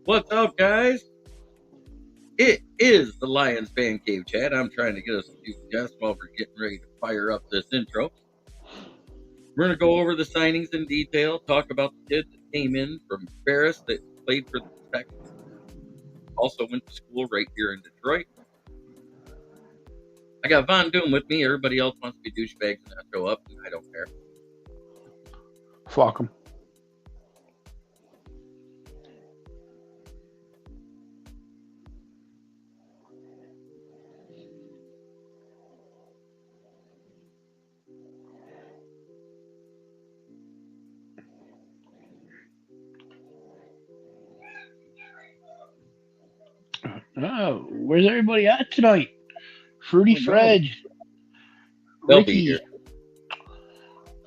What's up, guys? It is the Lions Fan Cave Chat. I'm trying to get us a few guests while we're getting ready to fire up this intro. We're going to go over the signings in detail, talk about the kid that came in from Ferris that played for the Texans, also went to school right here in Detroit. I got Von Doom with me. Everybody else wants to be douchebags and not show up, and I don't care. Fuck them. Oh, where's everybody at tonight? Fruity Fred. They'll Ricky. be here.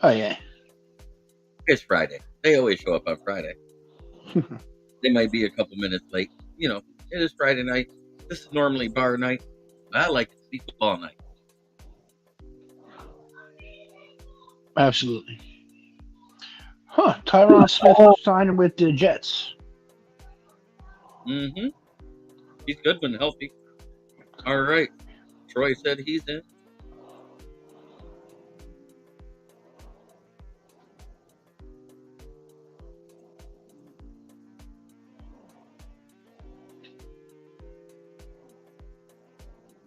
Oh, yeah. It's Friday. They always show up on Friday. They might be a couple minutes late. You know, it is Friday night. This is normally bar night. I like it to be football night. Absolutely. Huh. Tyron Smith signed with the Jets. Mm-hmm. He's good when healthy. All right. Troy said he's in.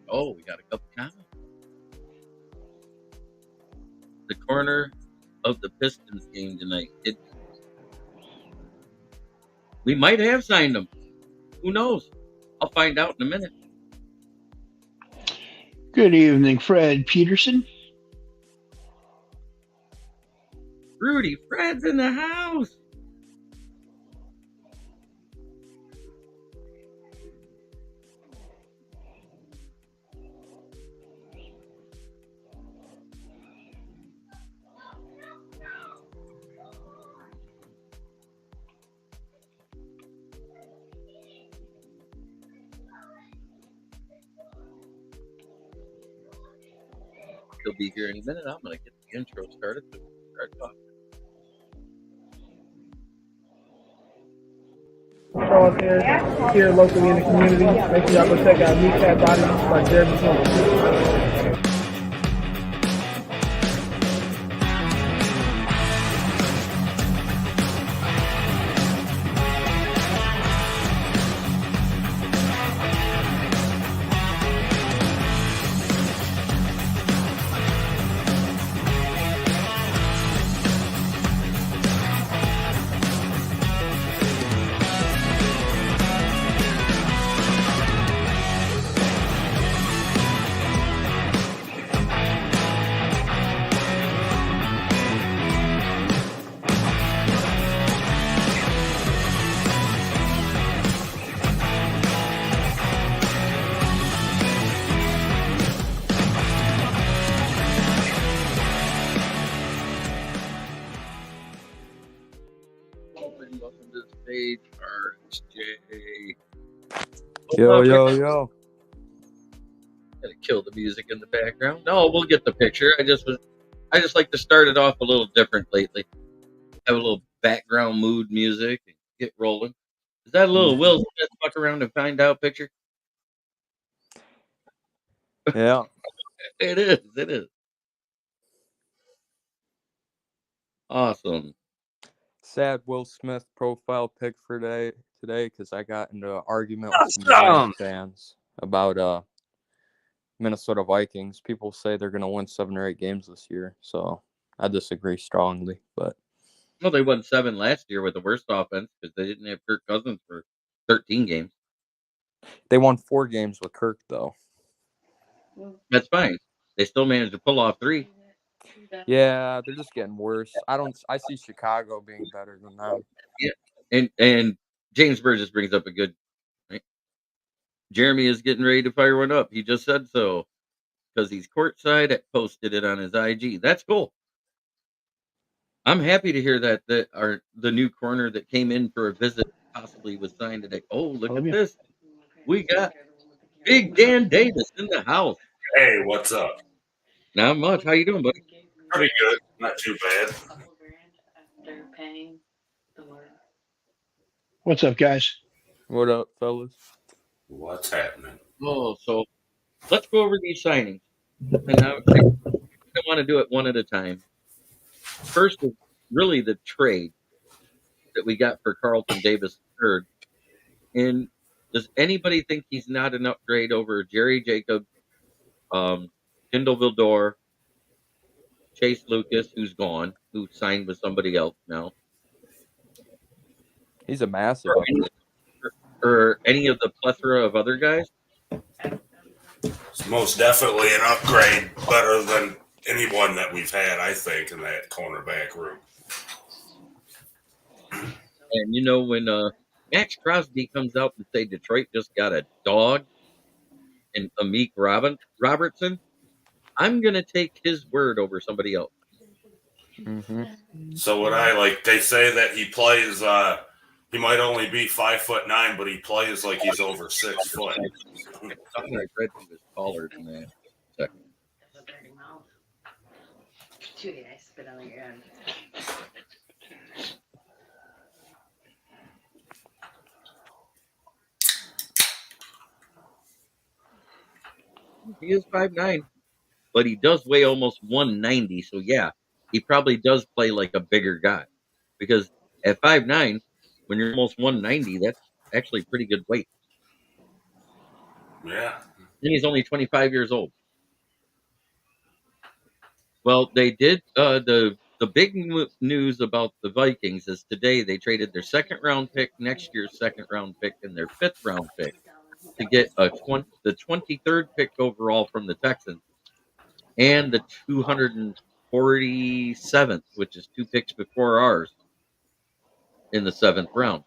Oh, we got a couple comments. The corner of the Pistons game tonight. We might have signed him. Who knows? I'll find out in a minute. Good evening, Fred Peterson. Rudy, Fred's in the house. He'll be here in a minute. I'm going to get the intro started to start talking. Charles here locally in the community. Make sure y'all go check out Meat Cat Body by Terriere Thompson. Welcome to the stage, RJ. Yo. Gonna kill the music in the background. No, we'll get the picture. I just like to start it off a little different lately. Have a little background mood music and get rolling. Is that a little Will Smith fuck around and find out picture? Yeah. It is. Awesome. Sad Will Smith profile pic for today because I got into an argument with some Giants fans about Minnesota Vikings. People say they're going to win 7 or 8 games this year, so I disagree strongly. But Well, they won 7 last year with the worst offense because they didn't have Kirk Cousins for 13 games. they won 4 games with Kirk, though. That's fine. They still managed to pull off 3. Yeah, they're just getting worse. I see Chicago being better than them. Yeah, and James Burgess brings up a good point. Jeremy is getting ready to fire one up. He just said so because he's courtside. Posted it on his IG. That's cool. I'm happy to hear that the new corner that came in for a visit possibly was signed today. Oh, look at this. We got Big Dan Davis in the house. Hey, what's up? Not much. How you doing, buddy? Pretty good. Not too bad. What's up, guys? What up, fellas? What's happening? Oh, so let's go over these signings. And I want to do it one at a time. First is really the trade that we got for Carlton Davis III. And does anybody think he's not an upgrade over Jerry Jacobs, Kendall Vildor, Chase Lucas, who's gone, who signed with somebody else now, He's a massive upgrade. or any of the plethora of other guys? It's most definitely an upgrade, better than anyone that we've had, I think, in that cornerback room. And when Max Crosby comes out and say Detroit just got a dog and Amik Robertson, I'm gonna take his word over somebody else. Mm-hmm. So they say that he plays. He might only be 5'9", but he plays like he's over 6 foot. I thought I read he was taller than that. Second. Judy, I spit on your end. He is 5'9", but he does weigh almost 190. So yeah, he probably does play like a bigger guy. Because at 5'9", when you're almost 190, that's actually pretty good weight. Yeah. And he's only 25 years old. Well, they did the big news about the Vikings is today they traded their second round pick, next year's second round pick, and their fifth round pick to get the 23rd pick overall from the Texans and the 247th, which is 2 picks before ours, in the 7th round.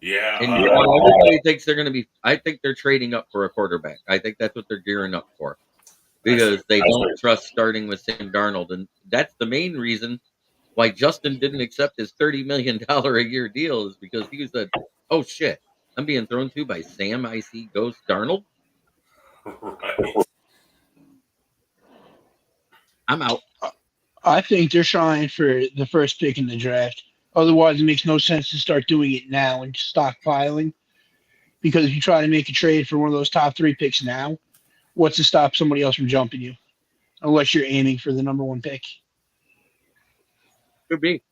Yeah. And everybody thinks they're going to be. I think they're trading up for a quarterback. I think that's what they're gearing up for. Because they don't trust starting with Sam Darnold. And that's the main reason why Justin didn't accept his $30 million a year deal, is because he said, oh, shit, I'm being thrown to by Sam IC Ghost Darnold. Right. I'm out. I think they're trying for the first pick in the draft. Otherwise, it makes no sense to start doing it now and stockpiling. Because if you try to make a trade for one of those top 3 picks now, what's to stop somebody else from jumping you? Unless you're aiming for the number 1 pick. Could be.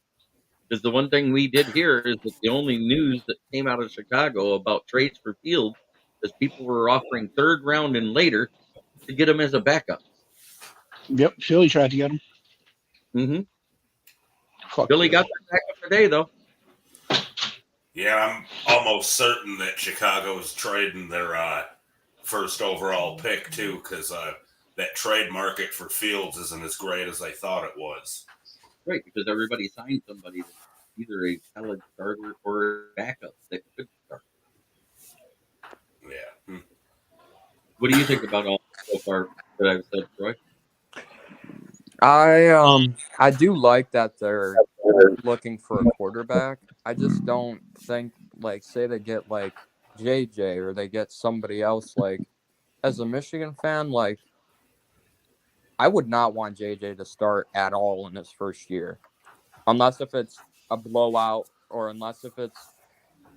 Because the one thing we did hear is that the only news that came out of Chicago about trades for Fields is people were offering 3rd round and later to get him as a backup. Yep, Philly tried to get him. Mm-hmm. Fuck Billy Philly. got the backup today, though. Yeah, I'm almost certain that Chicago's trading their first overall pick, too, because that trade market for Fields isn't as great as I thought it was. Right, because everybody signed somebody that's either a solid starter or a backup that could start. Yeah. What do you think about all so far that I've said, Troy? I do like that they're looking for a quarterback. I just don't think, say they get JJ or they get somebody else. As a Michigan fan, I would not want JJ to start at all in his first year, unless if it's a blowout or unless if it's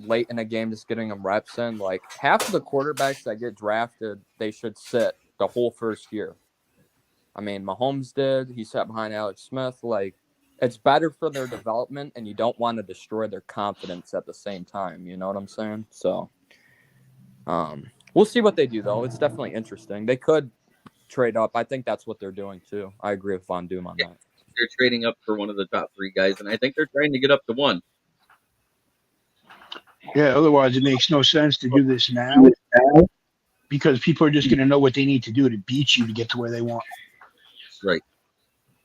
late in a game just getting him reps in. Half of the quarterbacks that get drafted, they should sit the whole first year. I mean, Mahomes did. He sat behind Alex Smith. It's better for their development, and you don't want to destroy their confidence at the same time. You know what I'm saying? So, we'll see what they do, though. It's definitely interesting. They could trade up. I think that's what they're doing, too. I agree with Von Doom on that. They're trading up for one of the top 3 guys, and I think they're trying to get up to 1. Yeah, otherwise it makes no sense to do this now because people are just going to know what they need to do to beat you to get to where they want. Right.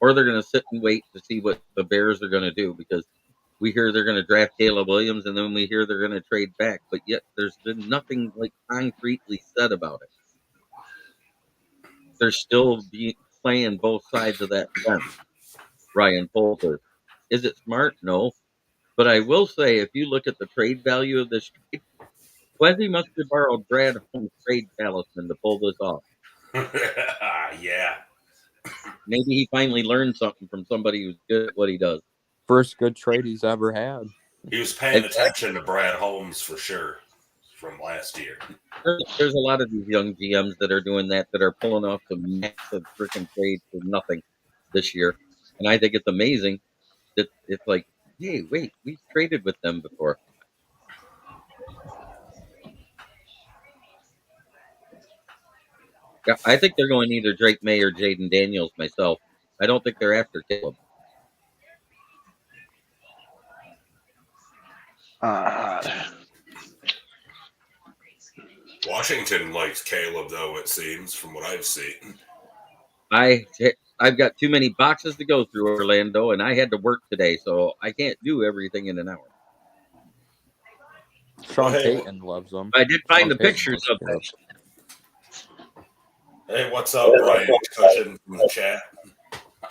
Or they're going to sit and wait to see what the Bears are going to do, because we hear they're going to draft Caleb Williams, and then we hear they're going to trade back, but yet there's been nothing concretely said about it. They're still playing both sides of that fence. Ryan Poulter. Is it smart? No. But I will say, if you look at the trade value of this trade, Quezzy must have borrowed Brad Holmes' trade talisman to pull this off. Yeah. Maybe he finally learned something from somebody who's good at what he does. First good trade he's ever had. He was paying attention to Brad Holmes for sure from last year. There's a lot of these young GMs that are doing that are pulling off some massive freaking trades for nothing this year. And I think it's amazing that it's like, hey, wait, we've traded with them before. Yeah, I think they're going either Drake May or Jaden Daniels myself. I don't think they're after Caleb. Washington likes Caleb, though, it seems, from what I've seen. I've got too many boxes to go through, Orlando, and I had to work today, so I can't do everything in an hour. Sean Payton loves them. I did find the pictures of them. Hey, what's up, Brian Cushion from the chat?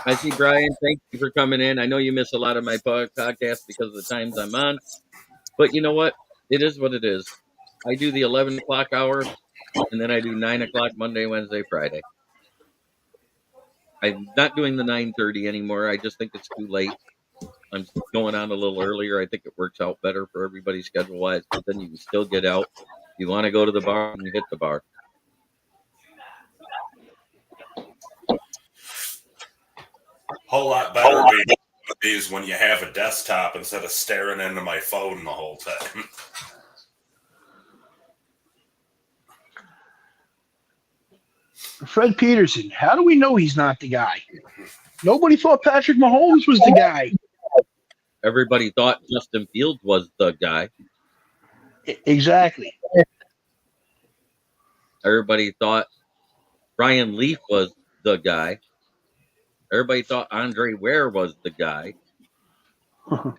I see, Brian. Thank you for coming in. I know you miss a lot of my podcasts because of the times I'm on, but you know what? It is what it is. I do the 11 o'clock hour, and then I do 9 o'clock Monday, Wednesday, Friday. I'm not doing the 9:30 anymore. I just think it's too late. I'm going on a little earlier. I think it works out better for everybody schedule-wise, but then you can still get out. If you want to go to the bar, and you hit the bar. Whole lot better these when you have a desktop instead of staring into my phone the whole time. Fred Peterson, how do we know he's not the guy? Nobody thought Patrick Mahomes was the guy. Everybody thought Justin Fields was the guy. Exactly. Everybody thought Brian Leaf was the guy. Everybody thought Andre Ware was the guy. I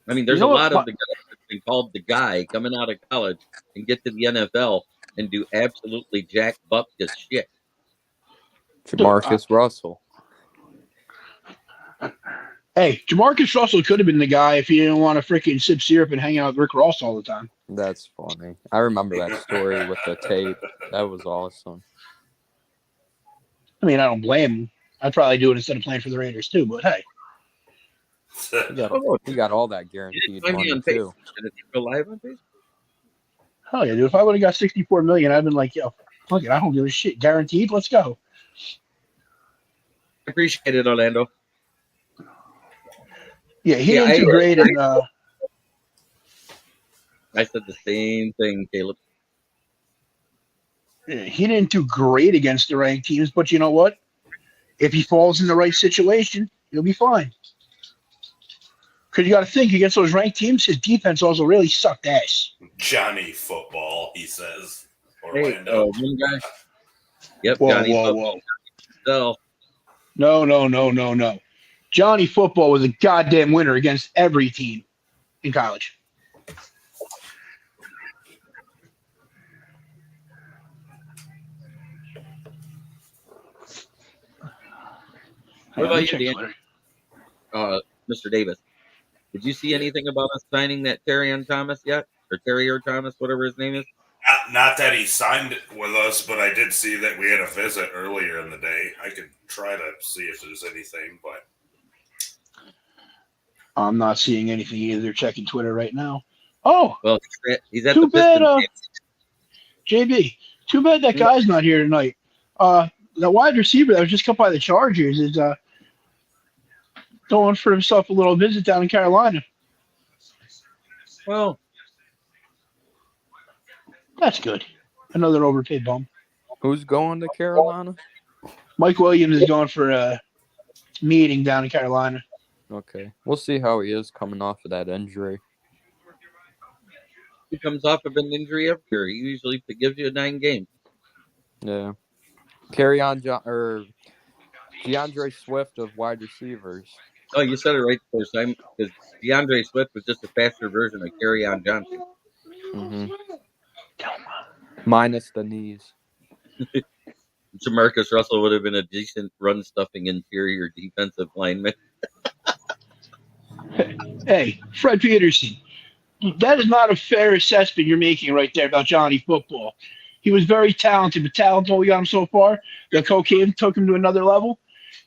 mean, there's a lot of the guys that's been called the guy coming out of college and get to the NFL and do absolutely jack bupkis shit. Jamarcus Russell. Hey, Jamarcus Russell could have been the guy if he didn't want to freaking sip syrup and hang out with Rick Ross all the time. That's funny. I remember that story with the tape. That was awesome. I mean, I don't blame him. I'd probably do it instead of playing for the Raiders too, but hey. He got all that guaranteed money too. Did it go live on Facebook? Hell yeah, dude. If I would have got $64 million, I'd been like, yo, fuck it, I don't give a shit. Guaranteed, let's go. I appreciate it, Orlando. Yeah, he didn't do great. And I said the same thing, Caleb. He didn't do great against the ranked teams, but you know what? If he falls in the right situation, he'll be fine. Because you got to think, against those ranked teams, his defense also really sucked ass. Johnny Football, he says. Orlando. Hey, one guy. Yep, whoa, Johnny whoa. So. No. Johnny Football was a goddamn winner against every team in college. What about you, Dan? Mr. Davis? Did you see anything about us signing that Terriere Thomas yet? Or Terriere Thomas, whatever his name is? Not that he signed it with us, but I did see that we had a visit earlier in the day. I could try to see if there's anything, but I'm not seeing anything either. Checking Twitter right now. Oh, well, he's at too the bad. JB, too bad that guy's not here tonight. The wide receiver that was just cut by the Chargers is going for himself a little visit down in Carolina. Well, that's good. Another overpaid bum. Who's going to Carolina? Mike Williams is going for a meeting down in Carolina. Okay. We'll see how he is coming off of that injury. He comes off of an injury every year. He usually gives you 9 games. Yeah. DeAndre Swift of wide receivers. Oh, you said it right the first time. Because DeAndre Swift was just a faster version of Kerryon Johnson. Mm-hmm. Minus the knees. Jamarcus Russell would have been a decent run-stuffing interior defensive lineman. Hey, Fred Peterson, that is not a fair assessment you're making right there about Johnny Football. He was very talented, but talent only got him so far. The cocaine took him to another level.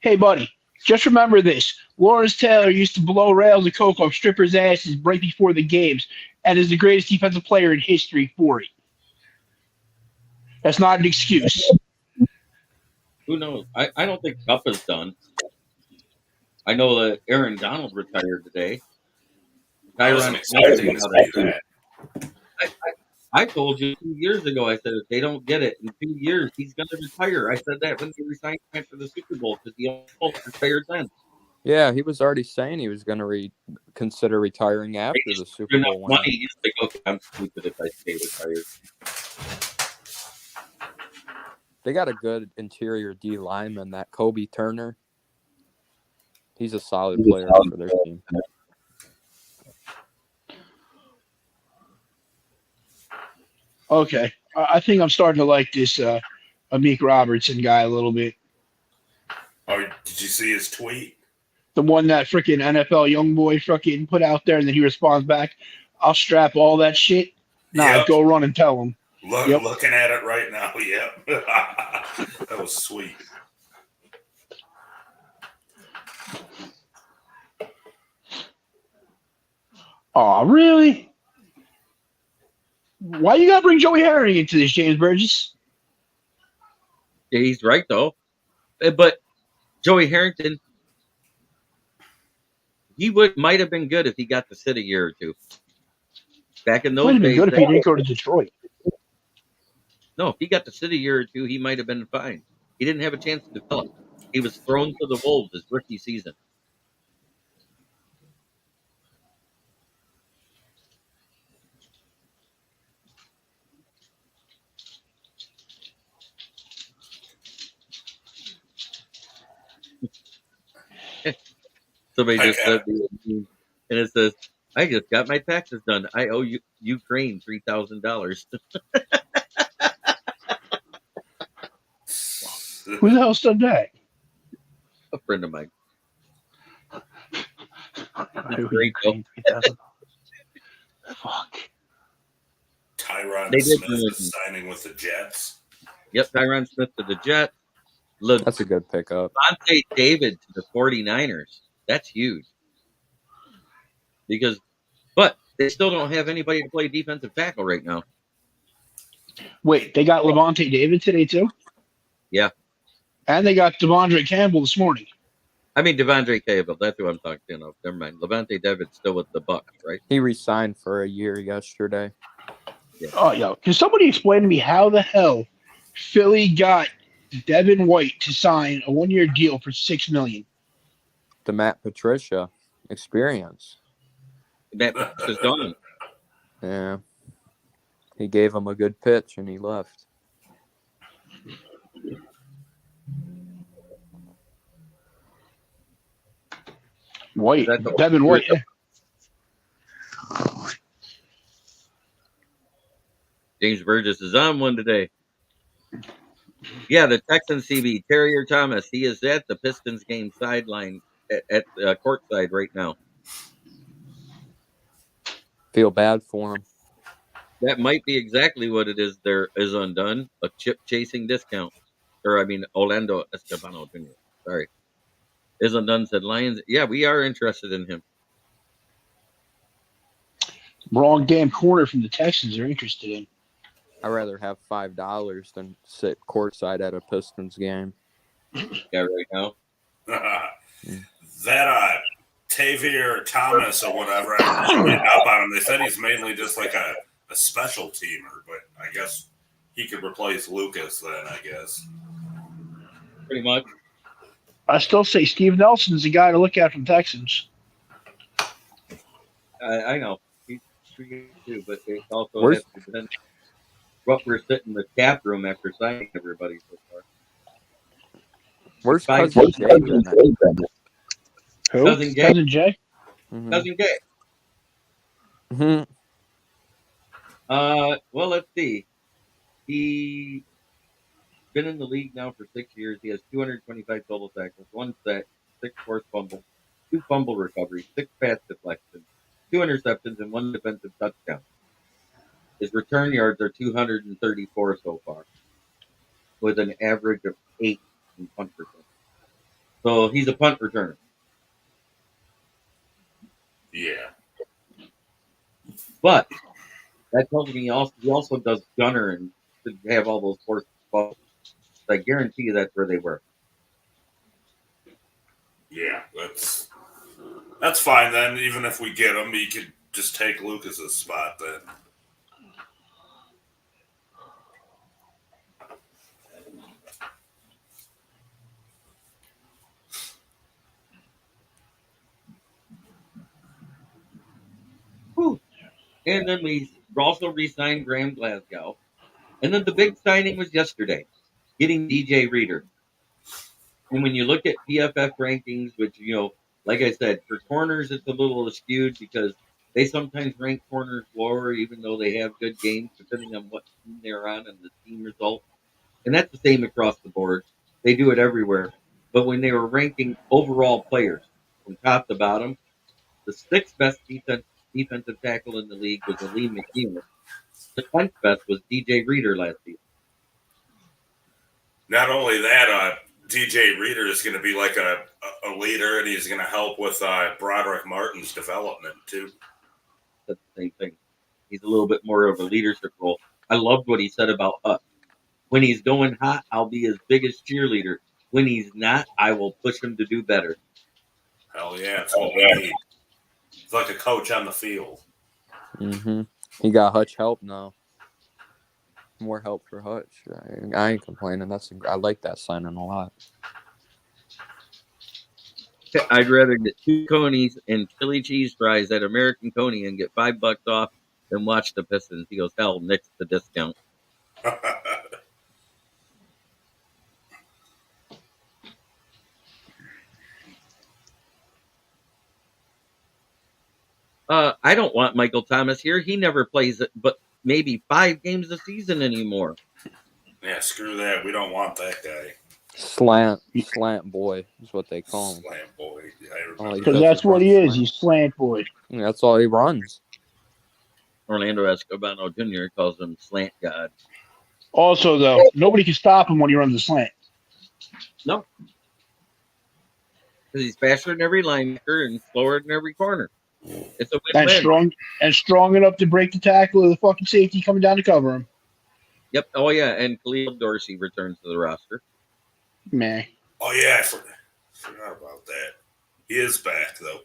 Hey, buddy, just remember this. Lawrence Taylor used to blow rails of coke off strippers' asses right before the games, and is the greatest defensive player in history for it. That's not an excuse. Who knows? I don't think Cup is done. I know that Aaron Donald retired today. I wasn't Tyron Smith expecting came to out. see that. I told you 2 years ago. I said if they don't get it in 2 years, he's going to retire. I said that when he resigned after the Super Bowl because he almost retired then. Yeah, he was already saying he was going to consider retiring after He's the Super enough Bowl win. money. He's like, okay, I'm stupid if I stay retired. They got a good interior D lineman, that Kobe Turner. He's a solid player for their team. Okay. I think I'm starting to like this Amik Robertson guy a little bit. Oh, did you see his tweet? The one that freaking NFL young boy freaking put out there, and then he responds back, I'll strap all that shit. Nah, Yep. go run and tell him. Yep. Looking at it right now, yep. That was sweet. Oh, really? Why you gotta bring Joey Herring into this, James Burgess? Yeah, he's right though. But Joey Harrington, he might have been good if he got to sit a year or two. Back in those Might have been days, good if he didn't go to Detroit. no, if he got to sit a year or two, he might have been fine. He didn't have a chance to develop. He was thrown to the wolves his rookie season. Somebody just said, and it says, "I just got my taxes done. I owe you Ukraine $3,000." Who the hell said that? A friend of mine. Fuck. Tyron Smith is signing with the Jets. Yep, Tyron Smith to the Jets. That's a good pickup. Devontae David to the 49ers. That's huge. But they still don't have anybody to play defensive tackle right now. Wait, they got Levante David today too? Yeah. And they got Devondre Campbell this morning. I mean, Devondre Campbell. That's who I'm talking of. Never mind. Levante David's still with the Bucs, right? He resigned for a year yesterday. Yeah. Oh, yo. Can somebody explain to me how the hell Philly got Devin White to sign a 1-year deal for $6 million? The Matt Patricia experience. Matt is gone. Yeah. He gave him a good pitch and he left. White. Devin White. Yeah. James Burgess is on one today. Yeah, the Texans CB, Terriere Thompson. He is at the Pistons game sideline at courtside right now. Feel bad for him. That might be exactly what it is. There is undone a chip chasing discount, Orlando Escobar Jr. Sorry, is undone. Said Lions. Yeah, we are interested in him. Wrong damn corner from the Texans they're interested in. I'd rather have $5 than sit courtside at a Pistons game. Yeah, right now. That Terriere Thomas or whatever, I'm reading up on him. They said he's mainly just like a special teamer, but I guess he could replace Lucas then, I guess. Pretty much. I still say Steve Nelson's the guy to look at from Texans. I know. He's pretty good too, but it also has to depend what we're sitting in the cap room after signing everybody so far. Where's Cousin Jay? Who? Cousin Jay? Mm-hmm. Cousin Jay. Mm-hmm. Well, let's see. He's been in the league now for 6 years. He has 225 total tackles, 1 sack, 6 forced fumbles, 2 fumble recoveries, 6 pass deflections, 2 interceptions, and 1 defensive touchdown. His return yards are 234 so far, with an average of 8 in punt return. So he's a punt returner. Yeah. But that tells me he also does gunner and to have all those forces. I guarantee you that's where they were. Yeah, that's fine then. Even if we get him, he could just take Lucas's spot then. Whew. And then we also re-signed Graham Glasgow. And then the big signing was yesterday, getting DJ Reader. And when you look at PFF rankings, which, like I said, for corners, it's a little skewed because they sometimes rank corners lower, even though they have good games, depending on what team they're on and the team result. And that's the same across the board. They do it everywhere. But when they were ranking overall players from top to bottom, the sixth best defensive tackle in the league was Ali McNeil. The 10th best was DJ Reader last season. Not only that, DJ Reader is going to be like a leader, and he's going to help with Broderick Martin's development too. That's the same thing. He's a little bit more of a leadership role. I loved what he said about Hutch. When he's going hot, I'll be his biggest cheerleader. When he's not, I will push him to do better. Hell yeah, it's what we need. It's like a coach on the field. Mm-hmm. He got Hutch help now. More help for Hutch. I ain't complaining. I like that signing a lot. I'd rather get 2 conies and chili cheese fries at American Coney and get $5 off than watch the Pistons. He goes, hell, nix the discount. I don't want Michael Thomas here. He never plays it, but maybe 5 games a season anymore. Yeah, screw that. We don't want that guy. Slant boy is what they call him. Slant boy. Because that's what he is. He's slant boy. Yeah, that's all he runs. Orlando Escobar Jr. calls him slant god. Also, though, nobody can stop him when he runs the slant. No. Because he's faster than every linebacker and slower than every corner. It's a win-win. And strong enough to break the tackle of the fucking safety coming down to cover him. Yep. Oh, yeah. And Khalil Dorsey returns to the roster. Man. Oh, yeah. I forgot about that. He is back, though.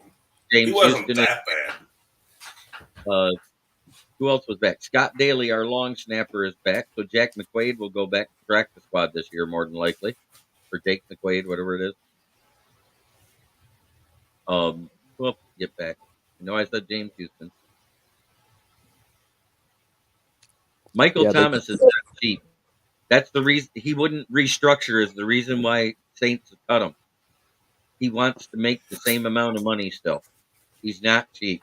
James he wasn't Houston that bad. Who else was back? Scott Daly, our long snapper, is back. So Jack McQuaid will go back to practice squad this year, more than likely. Or Jake McQuaid, whatever it is. Who else get back? I said James Houston. Michael Thomas is not cheap. That's the reason he wouldn't restructure. Is the reason why Saints cut him. He wants to make the same amount of money still. He's not cheap.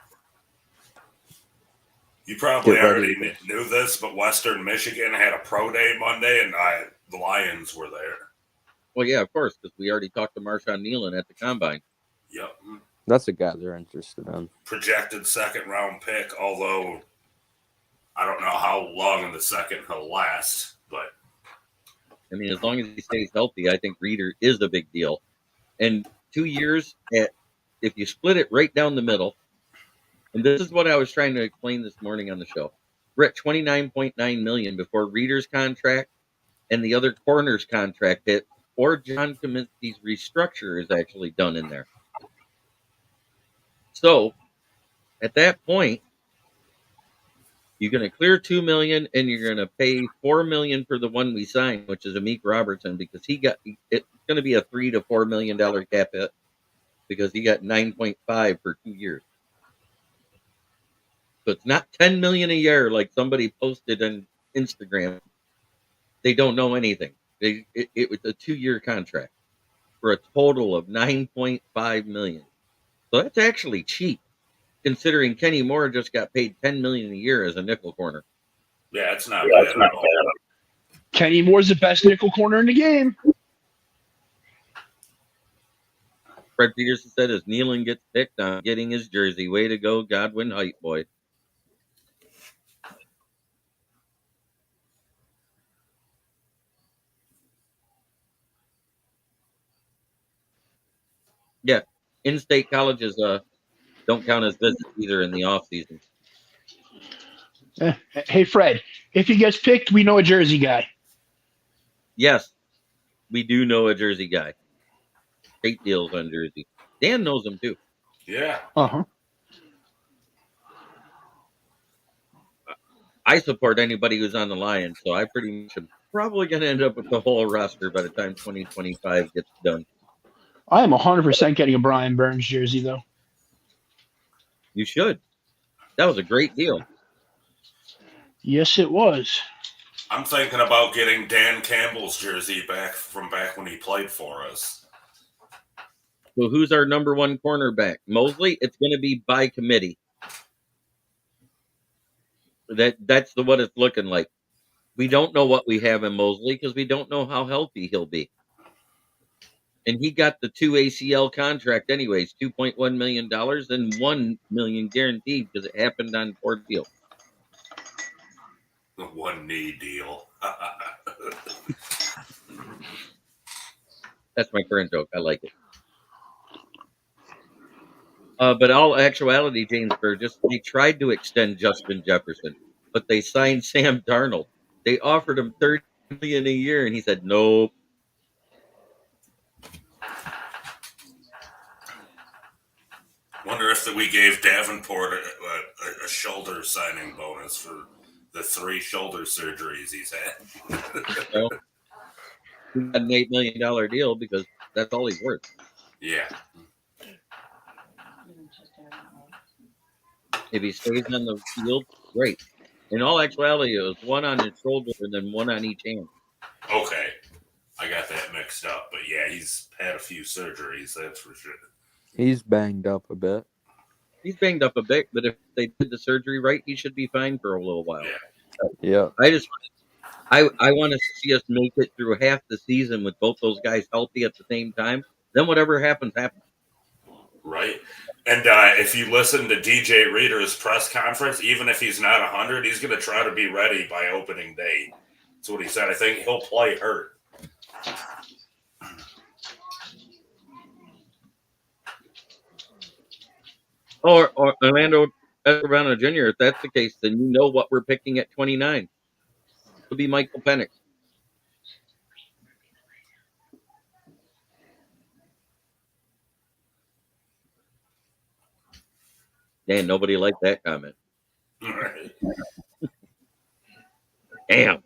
You probably already knew this, but Western Michigan had a pro day Monday, and the Lions were there. Well, yeah, of course, because we already talked to Marshawn Nealon at the Combine. Yep. That's a guy they're interested in. Projected second-round pick, although I don't know how long in the second he'll last. But I mean, as long as he stays healthy, I think Reader is a big deal. And 2 years, if you split it right down the middle, and this is what I was trying to explain this morning on the show. We're at $29.9 million before Reader's contract and the other corner's contract hit, or John Kaminsky's restructure is actually done in there. So, at that point, you're going to clear $2 million, and you're going to pay $4 million for the one we signed, which is Amik Robertson, because it's going to be a $3 to $4 million cap hit because he got 9.5 for 2 years. So it's not $10 million a year like somebody posted on Instagram. They don't know anything. It was a 2-year contract for a total of $9.5 million. So that's actually cheap, considering Kenny Moore just got paid $10 million a year as a nickel corner. Yeah, it's not bad at all. Kenny Moore's the best nickel corner in the game. Fred Peterson said as Nealon gets picked, I'm getting his jersey. Way to go, Godwin Height boy. Yeah, in-state colleges Don't count as visits either in the off season. Hey, Fred, if he gets picked, we know a Jersey guy. Yes, we do know a Jersey guy. Great deals on Jersey. Dan knows him too. Yeah. Uh-huh. I support anybody who's on the Lions, so I pretty much am probably going to end up with the whole roster by the time 2025 gets done. I am 100% getting a Brian Burns jersey, though. You should. That was a great deal. Yes, it was. I'm thinking about getting Dan Campbell's jersey back from back when he played for us. So who's our number one cornerback? Mosley? It's going to be by committee. That's what it's looking like. We don't know what we have in Mosley because we don't know how healthy he'll be. And he got the 2 ACL contract anyways, $2.1 million and $1 million guaranteed because it happened on poor deal. The 1 knee deal. That's my current joke. I like it. But all actuality, James Burgess, they tried to extend Justin Jefferson, but they signed Sam Darnold. They offered him $30 million a year, and he said nope. Wonder if we gave Davenport a shoulder signing bonus for the 3 shoulder surgeries he's had. Well, he got an $8 million deal because that's all he's worth. Yeah. If he stays on the field, great. In all actuality, it was one on his shoulder and then one on each hand. Okay. I got that mixed up. But yeah, he's had a few surgeries, that's for sure. He's banged up a bit. He's banged up a bit, but if they did the surgery right, he should be fine for a little while. Yeah. I want to see us make it through half the season with both those guys healthy at the same time. Then whatever happens, happens. Right. And if you listen to DJ Reader's press conference, even if he's not 100, he's going to try to be ready by opening day. That's what he said. I think he'll play hurt. Or Orlando Escobar Jr., if that's the case, then you know what we're picking at 29. It'll be Michael Penix. Dan, nobody liked that comment. Right. Damn.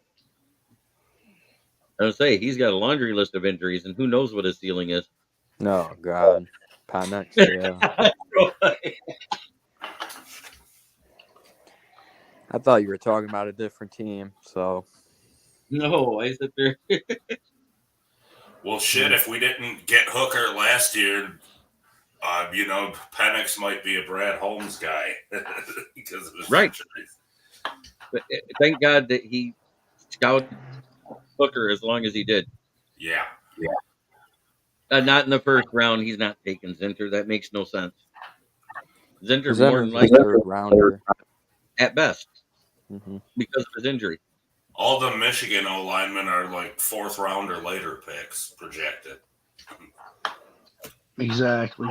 I was say he's got a laundry list of injuries, and who knows what his ceiling is. Oh, God. Penix, yeah. I thought you were talking about a different team, so. No, I sit there. Well, shit, if we didn't get Hooker last year, Penix might be a Brad Holmes guy because of his injuries. But thank God that he scouted Hooker as long as he did. Yeah. Not in the first round. He's not taking Zinter. That makes no sense. Zinter's Zinter's more than a likely third rounder at best mm-hmm. because of his injury. All the Michigan O linemen are like 4th round or later picks projected. Exactly.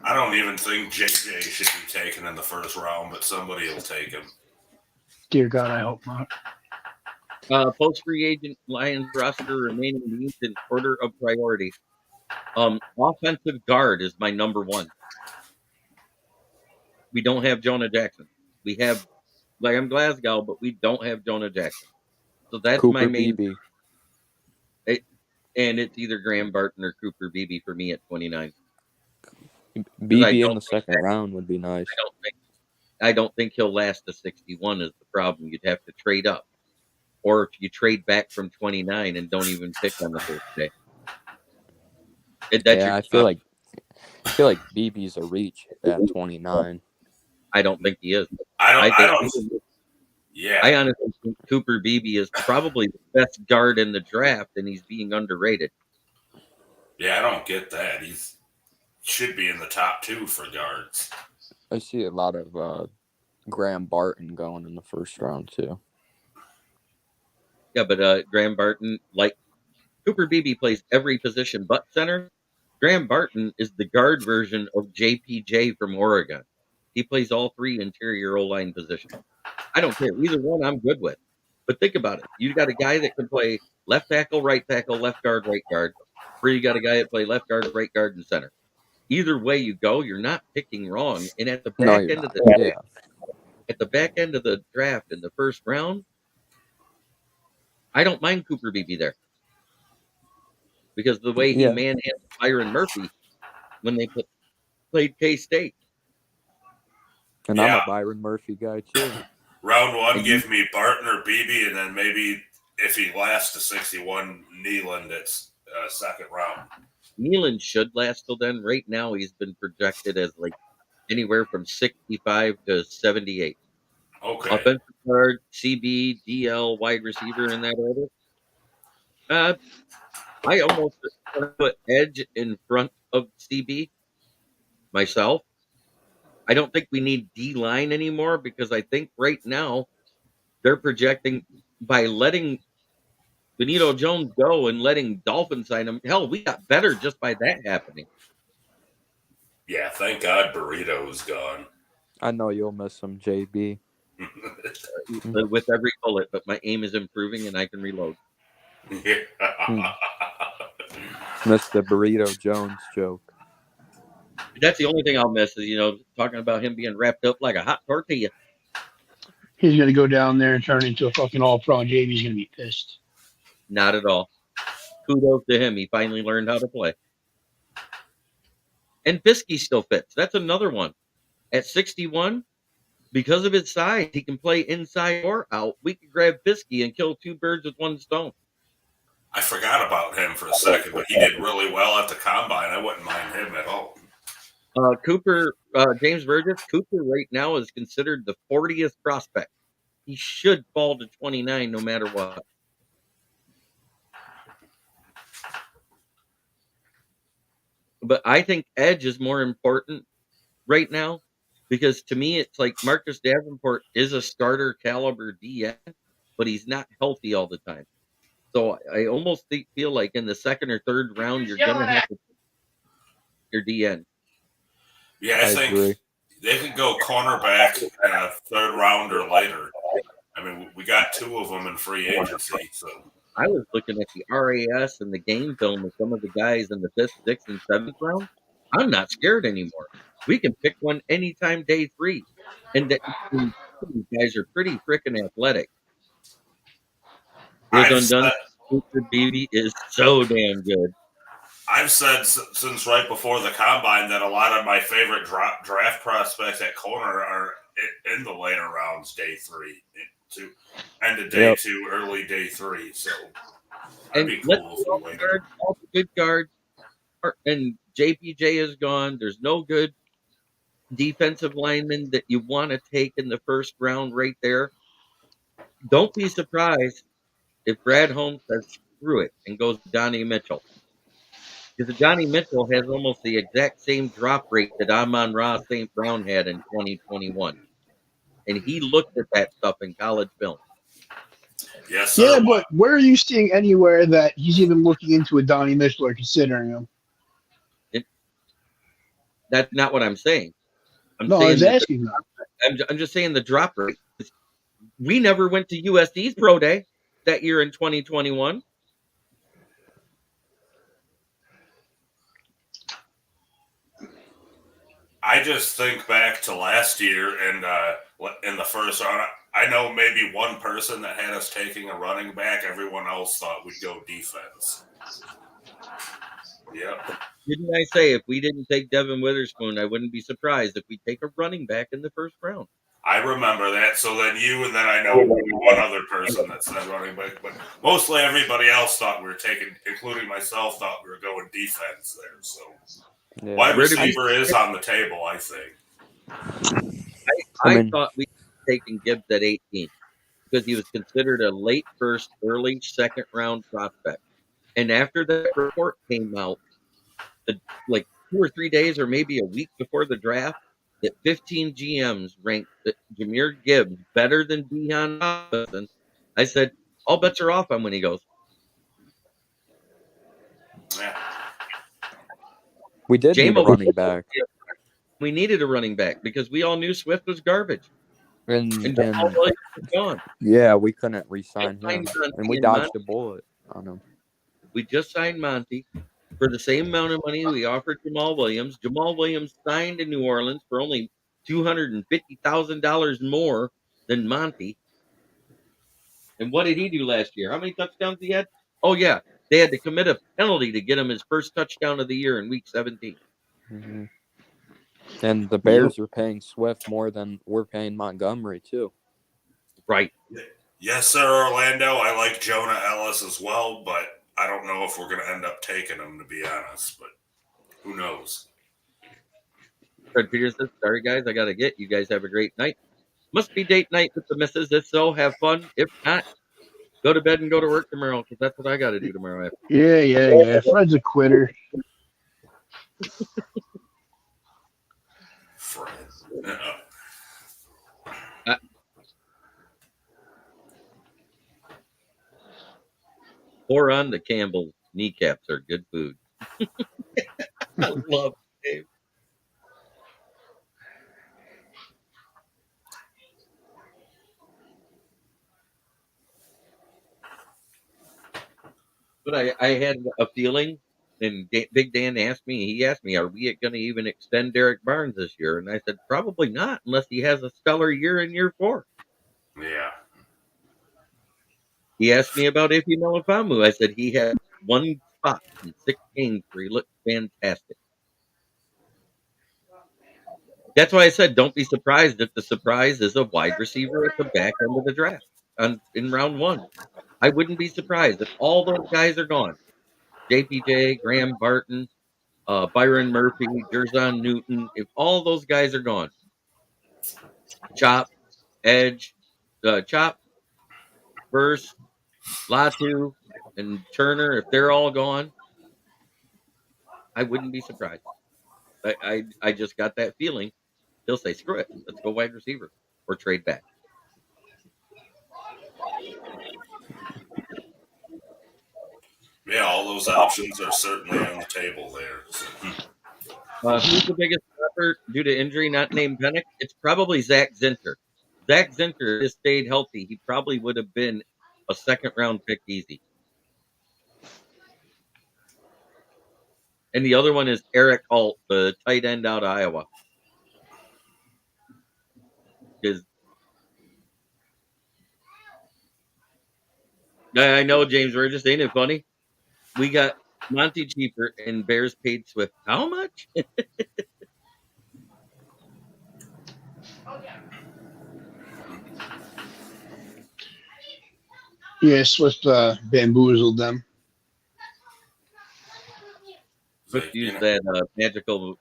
I don't even think JJ should be taken in the first round, but somebody will take him. Dear God, I hope not. Post free agent Lions roster remaining needs in order of priority. Offensive guard is my number one. We don't have Jonah Jackson. We have Liam Glasgow, but we don't have Jonah Jackson. So that's Cooper my main. Beebe. And it's either Graham Barton or Cooper Beebe for me at 29. Beebe in the second round would be nice. I don't think he'll last to 61 is the problem. You'd have to trade up. Or if you trade back from 29 and don't even pick on the first day. I feel like Beebe's a reach at 29. I don't think he is. I honestly think Cooper Beebe is probably the best guard in the draft, and he's being underrated. Yeah, I don't get that. He should be in the top 2 for guards. I see a lot of Graham Barton going in the first round, too. Yeah, but Graham Barton, like Cooper Beebe plays every position but center. Graham Barton is the guard version of JPJ from Oregon. He plays all three interior O-line positions. I don't care. Either one I'm good with. But think about it. You got a guy that can play left tackle, right tackle, left guard, right guard. Or you got a guy that play left guard, right guard, and center. Either way you go, you're not picking wrong. And at the back end of the draft in the first round, I don't mind Cooper Beebe there. Because the way he manhandled Byron Murphy when they played K-State. And I'm a Byron Murphy guy too. Round one, give me Barton or Beebe, and then maybe if he lasts to 61, Nealand at second round. Nealand should last till then. Right now, he's been projected as like anywhere from 65 to 78. Okay. Offensive guard, CB, DL, wide receiver in that order. I almost put edge in front of CB myself. I don't think we need D-line anymore because I think right now they're projecting by letting Benito Jones go and letting Dolphin sign him. Hell, we got better just by that happening. Yeah, thank God Burrito's gone. I know you'll miss him, JB. With every bullet, but my aim is improving and I can reload. Yeah. Missed the Burrito Jones joke. That's the only thing I'll miss is, talking about him being wrapped up like a hot tortilla. He's going to go down there and turn into a fucking all-pro, and JB's going to be pissed. Not at all. Kudos to him. He finally learned how to play. And Fiske still fits. That's another one. At 61, because of his size, he can play inside or out. We could grab Fiske and kill two birds with one stone. I forgot about him for a second, but he did really well at the combine. I wouldn't mind him at all. James Burgess, Cooper right now is considered the 40th prospect. He should fall to 29 no matter what. But I think edge is more important right now because to me, it's like Marcus Davenport is a starter caliber DN, but he's not healthy all the time. So I almost feel like in the second or third round, you're going to have to your DN. Yeah, I think agree. They could go cornerback in a third round or later. I mean, we got two of them in free agency. So I was looking at the RAS and the game film of some of the guys in the 5th, 6th, and 7th round. I'm not scared anymore. We can pick one anytime day 3. And these guys are pretty freaking athletic. Cooper Beebe is so damn good. I've said since right before the combine that a lot of my favorite draft prospects at corner are in the later rounds, day 3 to end of day 2, early day 3. So that'd be cool. All the good guards, and JPJ is gone. There's no good defensive lineman that you want to take in the first round right there. Don't be surprised if Brad Holmes says screw it and goes to Donnie Mitchell. Because Johnny Mitchell has almost the exact same drop rate that Amon-Ra St. Brown had in 2021. And he looked at that stuff in college film. Yes, sir. Yeah, but where are you seeing anywhere that he's even looking into a Donnie Mitchell or considering him? That's not what I'm saying. I was asking that. I'm just saying the drop rate. We never went to USD's Pro Day that year in 2021. I just think back to last year and in the first round, I know maybe one person that had us taking a running back. Everyone else thought we'd go defense. Yep. Didn't I say if we didn't take Devin Witherspoon, I wouldn't be surprised if we take a running back in the first round? I remember that. So then you and then I know one other person that said running back, but mostly everybody else thought we were taking, including myself, thought we were going defense there. So wide receiver is on the table, I think. I thought we were taking Gibbs at 18 because he was considered a late first, early second round prospect. And after that report came out, like 2 or 3 days or maybe a week before the draft, that 15 GMs ranked Jahmyr Gibbs better than Deion Robinson, I said, all bets are off on when he goes. Yeah. We did need a J-Mo- running back. We needed a running back because we all knew Swift was garbage. And Jamal Williams was gone. yeah, we couldn't re-sign Signed him. Monty And we and dodged Monty. a bullet on him. We just signed Monty for the same amount of money we offered Jamal Williams. Jamal Williams signed in New Orleans for only $250,000 more than Monty. And what did he do last year? How many touchdowns he had? Oh, yeah. They had to commit a penalty to get him his first touchdown of the year in week 17. Mm-hmm. And the Bears are paying Swift more than we're paying Montgomery, too. Right. Yes, sir, Orlando. I like Jonah Ellis as well, but I don't know if we're going to end up taking him, to be honest. But who knows? Fred Peters says, sorry, guys, I got to get. You guys have a great night. Must be date night with the missus. If so, have fun. If not, go to bed and go to work tomorrow because that's what I got to do tomorrow after. Yeah. Fred's a quitter. Fred. Pour on the Campbell's. Kneecaps are good food. I love Dave. But I had a feeling, and Big Dan asked me, are we going to even extend Derek Barnes this year? And I said, probably not, unless he has a stellar year in year 4. Yeah. He asked me about Ify Melifamu. I said he had one spot in 6 games where he looked fantastic. That's why I said don't be surprised if the surprise is a wide receiver at the back end of the draft in round 1. I wouldn't be surprised if all those guys are gone. JPJ, Graham Barton, Byron Murphy, Jerzon Newton, if all those guys are gone. Chop, Edge, Chop, Verse, Latu, and Turner, if they're all gone, I wouldn't be surprised. I just got that feeling. He'll say, screw it. Let's go wide receiver or trade back. Yeah, all those options are certainly on the table there. So. Who's the biggest effort due to injury not named Pennick? It's probably Zach Zinter. Zach Zinter has stayed healthy. He probably would have been a second-round pick easy. And the other one is Eric Alt, the tight end out of Iowa. I know, James Burgess, ain't it funny? We got Monty cheaper and Bears paid Swift. How much? Yeah, Swift bamboozled them. Swift used that magical,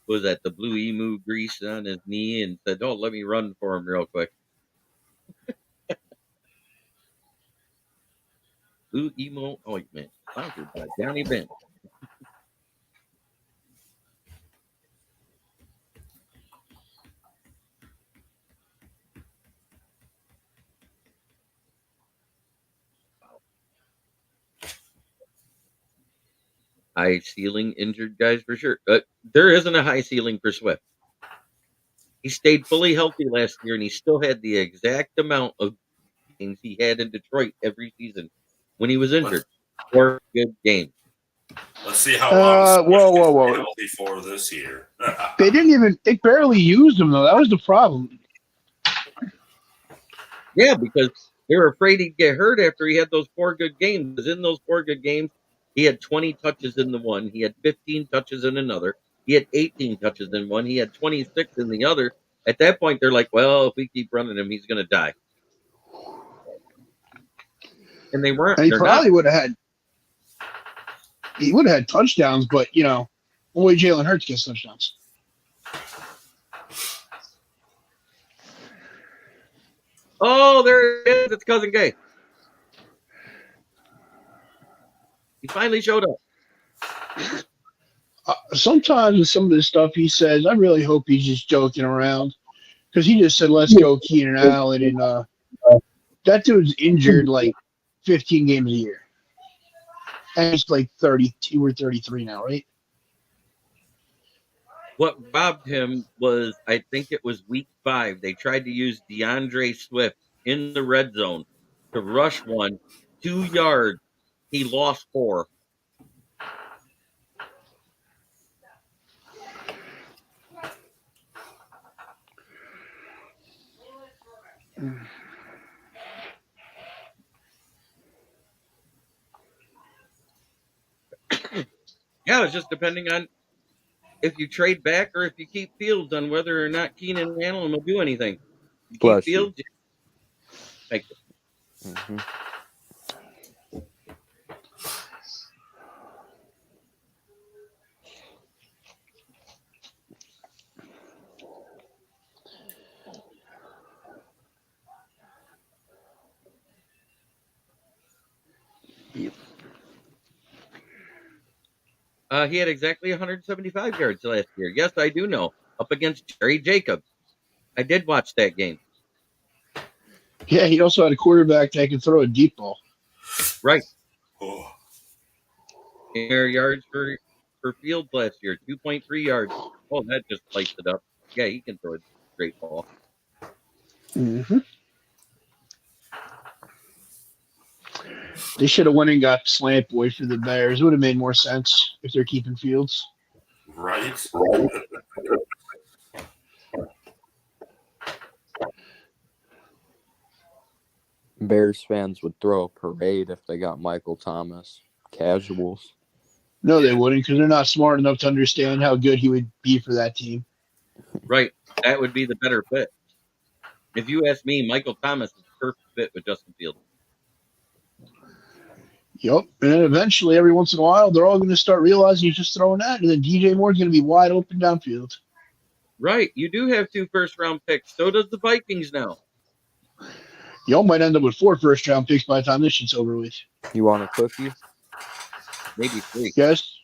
was that the blue emu grease on his knee and said, oh, let me run for him real quick. Blue emo ointment, sponsored by Johnny Bench. High ceiling injured guys for sure. There isn't a high ceiling for Swift. He stayed fully healthy last year, and he still had the exact amount of games he had in Detroit every season when he was injured. 4 good games. Let's see how long whoa. healthy for this year. They barely used him, though. That was the problem. Yeah, because they were afraid he'd get hurt after he had those 4 good games. Because in those 4 good games, he had 20 touches in the one. He had 15 touches in another. He had 18 touches in one. He had 26 in the other. At that point, they're like, well, if we keep running him, he's going to die. And they weren't. And he probably would have had touchdowns, but, only Jalen Hurts gets touchdowns. Oh, there it is. It's Cousin Gay. He finally showed up. Sometimes with some of the stuff he says, I really hope he's just joking around. Because he just said, let's go Keenan Allen. And that dude's injured like 15 games a year. And he's like 32 or 33 now, right? What robbed him was, I think it was week 5. They tried to use DeAndre Swift in the red zone to rush 2 yards. He lost 4. Yeah, it's just depending on if you trade back or if you keep Fields on whether or not Keenan Allen will do anything. You keep Bless you. Fields. Thank you. Mhm. He had exactly 175 yards last year. Yes, I do know. Up against Jerry Jacobs. I did watch that game. Yeah, he also had a quarterback that could throw a deep ball. Right. Oh, Air yards for Fields last year, 2.3 yards. Oh, that just lights it up. Yeah, he can throw a great ball. Mm-hmm. They should have went and got Slant Boy for the Bears. It would have made more sense if they're keeping Fields. right? Bears fans would throw a parade if they got Michael Thomas. Casuals. No, they wouldn't because they're not smart enough to understand how good he would be for that team. Right. That would be the better fit. If you ask me, Michael Thomas is a perfect fit with Justin Fields. Yep. And then eventually, every once in a while, they're all going to start realizing he's just throwing that, and then DJ Moore's going to be wide open downfield. Right. You do have 2 first-round picks. So does the Vikings now. Y'all might end up with 4 first-round picks by the time this shit's over with. You want a cookie? Maybe 3. Yes,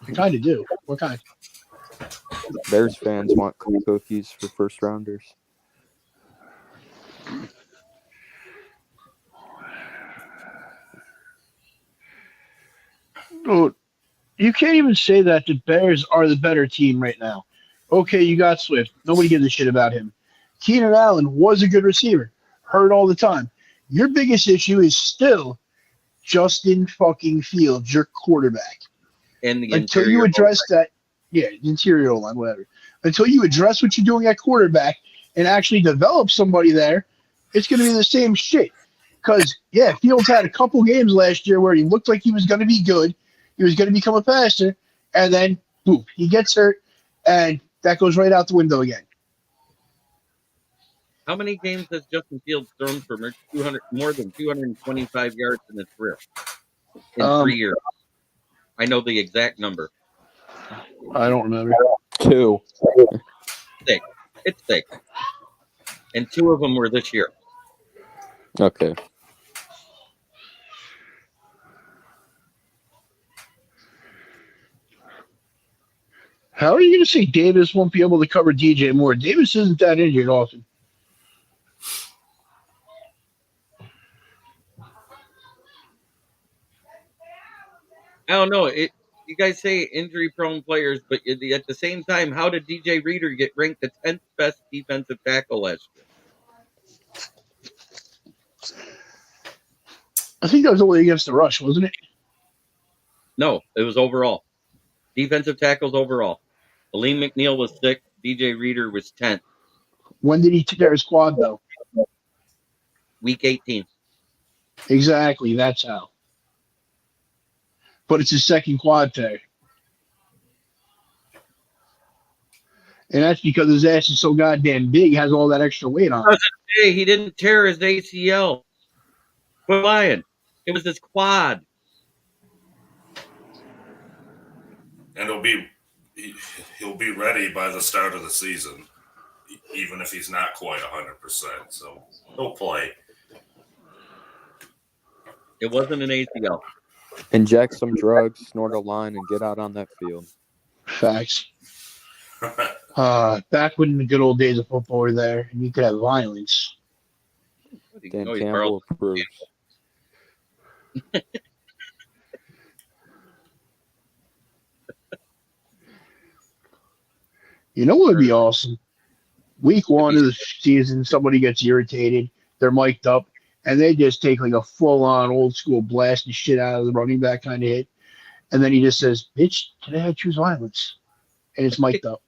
I kind of do. What kind? Bears fans want cookies for first rounders. Oh, you can't even say that the Bears are the better team right now. Okay, you got Swift. Nobody gives a shit about him. Keenan Allen was a good receiver. Hurt all the time. Your biggest issue is still Justin fucking Fields, your quarterback. And the Until you address that, yeah, interior line, whatever. Until you address what you're doing at quarterback and actually develop somebody there, it's going to be the same shit. Because, yeah, Fields had a couple games last year where he looked like he was going to be good. He was going to become a passer. And then, boom, he gets hurt. And that goes right out the window again. How many games has Justin Fields thrown for more than 225 yards in his career? In 3 years. I know the exact number. I don't remember. 2. 6. It's 6. And 2 of them were this year. Okay. How are you going to say Davis won't be able to cover DJ Moore? Davis isn't that injured often. I don't know. You guys say injury-prone players, but at the same time, how did DJ Reader get ranked the 10th best defensive tackle last year? I think that was only against the rush, wasn't it? No, it was overall. Defensive tackles overall. Aleem McNeil was 6th. DJ Reader was 10th. When did he tear his quad, though? Week 18. Exactly, that's how. But it's his second quad tear. And that's because his ass is so goddamn big, has all that extra weight on it. Hey, he didn't tear his ACL. Quit lying. It was his quad. And he'll be ready by the start of the season, even if he's not quite 100%. So he'll play. It wasn't an ACL. Inject some drugs, snort a line, and get out on that field. Facts. Back when the good old days of football were there, and you could have violence. Dan Campbell approves. You know what would be awesome? Week 1 of the season, somebody gets irritated, they're mic'd up, and they just take like a full-on old-school blast and shit out of the running back kind of hit, and then he just says, "Bitch, today I choose violence," and it's mic'd up.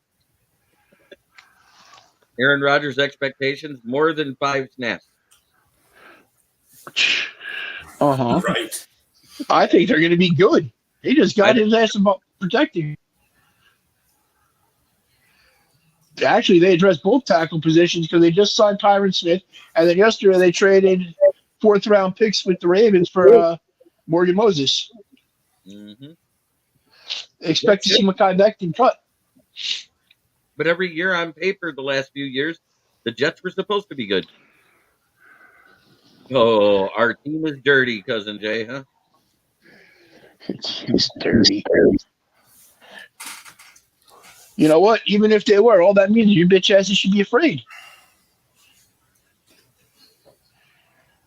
Aaron Rodgers' expectations, more than 5 snaps. Right. I think they're going to be good. They just got his ass about protecting. Actually, they addressed both tackle positions because they just signed Tyron Smith, and then yesterday they traded 4th-round picks with the Ravens for Morgan Moses. Mm-hmm. Expect to see Mekhi Becton cut. But every year on paper, the last few years, the Jets were supposed to be good. Oh, our team is dirty, Cousin Jay, huh? It's dirty. You know what? Even if they were, all that means your bitch asses should be afraid.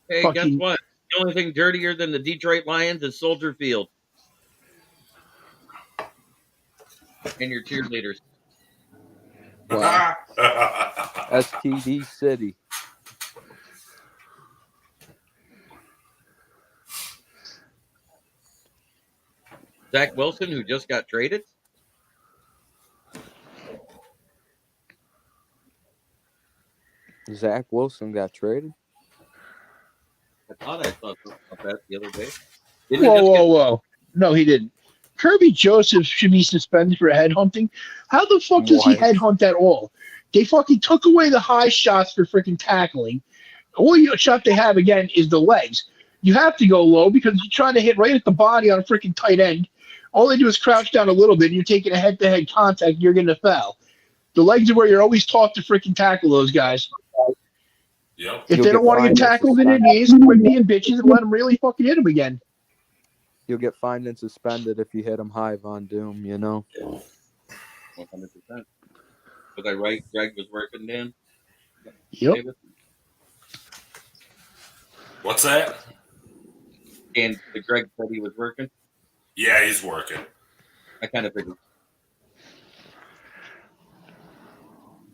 Hey, guess what? The only thing dirtier than the Detroit Lions is Soldier Field. And your cheerleaders. Wow. STD City. Zach Wilson, who just got traded. Zach Wilson got traded? I thought I saw something about that the other day. Whoa. No, he didn't. Kirby Joseph should be suspended for headhunting. How the fuck does he headhunt at all? They fucking took away the high shots for freaking tackling. Only shot they have, again, is the legs. You have to go low because you're trying to hit right at the body on a freaking tight end. All they do is crouch down a little bit, and you're taking a head-to-head contact, you're getting a foul. The legs are where you're always taught to freaking tackle those guys. Yep. If they don't want to get tackled in their knees, quit being bitches and let them really fucking hit them again. You'll get fined and suspended if you hit him high, Von Doom, you know? 100%. Was I right? Greg was working, Dan? Yep. What's that? And the Greg said he was working? Yeah, he's working. I kind of figured.